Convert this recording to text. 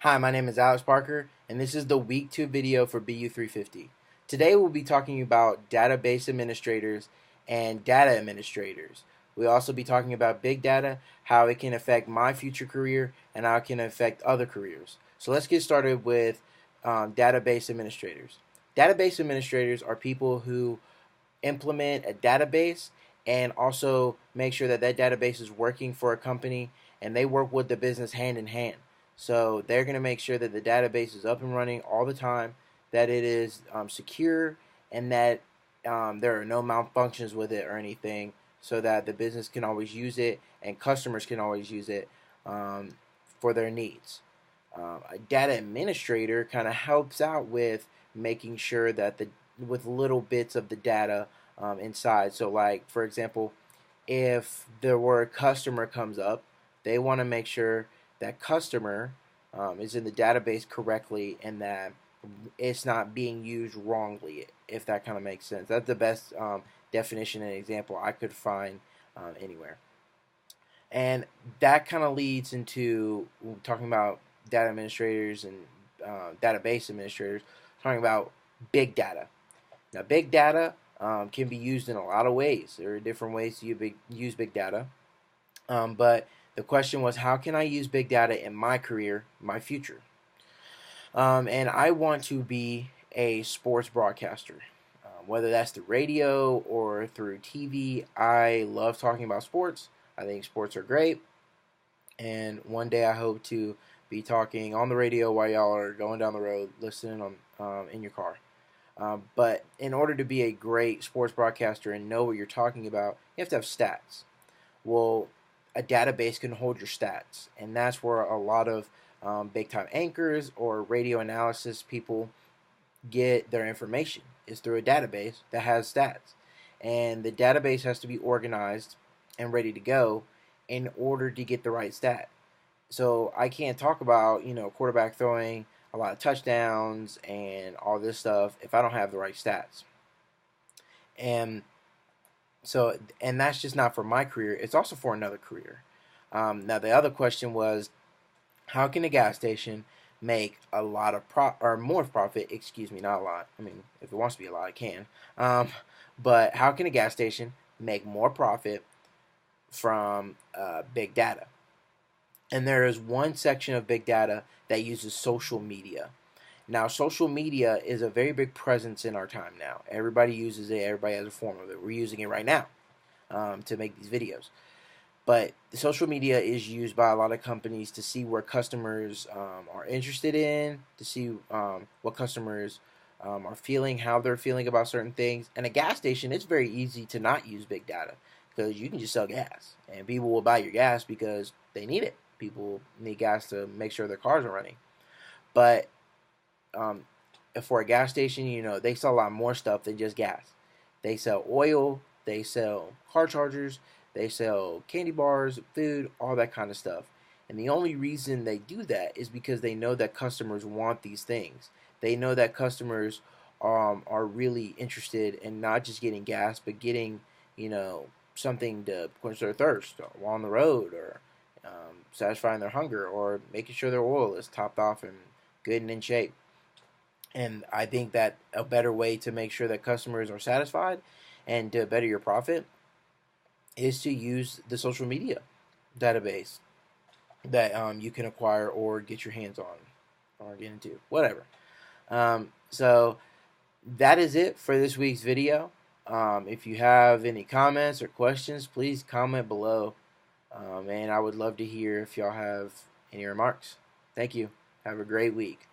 Hi, my name is Alex Parker, and this is the Week 2 video for BU350. Today we'll be talking about database administrators and data administrators. We'll also be talking about big data, how it can affect my future career, and how it can affect other careers. So let's get started with database administrators. Database administrators are people who implement a database and also make sure that that database is working for a company, and they work with the business hand in hand. So they're going to make sure that the database is up and running all the time, that it is secure, and that there are no malfunctions with it or anything, so that the business can always use it and customers can always use it for their needs. A data administrator kind of helps out with making sure that with little bits of the data inside. So, like for example, if the word customer comes up, they want to make sure that customer is in the database correctly and that it's not being used wrongly, if that kind of makes sense. That's the best definition and example I could find anywhere. And that kind of leads into talking about data administrators and database administrators, talking about big data. Now, big data can be used in a lot of ways. There are different ways to use big data. But the question was, how can I use big data in my career, my future? And I want to be a sports broadcaster. Whether that's through radio or through TV, I love talking about sports. I think sports are great. And one day I hope to be talking on the radio while y'all are going down the road, listening on in your car. But in order to be a great sports broadcaster and know what you're talking about, you have to have stats. Well, a database can hold your stats, and that's where a lot of big-time anchors or radio analysis people get their information, is through a database that has stats. And the database has to be organized and ready to go in order to get the right stat. So I can't talk about, quarterback throwing a lot of touchdowns and all this stuff if I don't have the right stats. And that's just not for my career. It's also for another career. Now the other question was, how can a gas station make a lot of more profit? Excuse me, not a lot. I mean, if it wants to be a lot, it can. But how can a gas station make more profit from big data? And there is one section of big data that uses social media. Now, social media is a very big presence in our time now. Everybody uses it. Everybody has a form of it. We're using it right now to make these videos. But social media is used by a lot of companies to see where customers are interested in, to see what customers are feeling, how they're feeling about certain things. And a gas station, it's very easy to not use big data because you can just sell gas. And people will buy your gas because they need it. People need gas to make sure their cars are running. But for a gas station, they sell a lot more stuff than just gas. They sell oil, they sell car chargers, they sell candy bars, food, all that kind of stuff. And the only reason they do that is because they know that customers want these things. They know that customers are really interested in not just getting gas, but getting, something to quench their thirst while on the road, or satisfying their hunger, or making sure their oil is topped off and good and in shape. And I think that a better way to make sure that customers are satisfied and to better your profit is to use the social media database that you can acquire or get your hands on or get into, whatever. So that is it for this week's video. If you have any comments or questions, please comment below. And I would love to hear if y'all have any remarks. Thank you. Have a great week.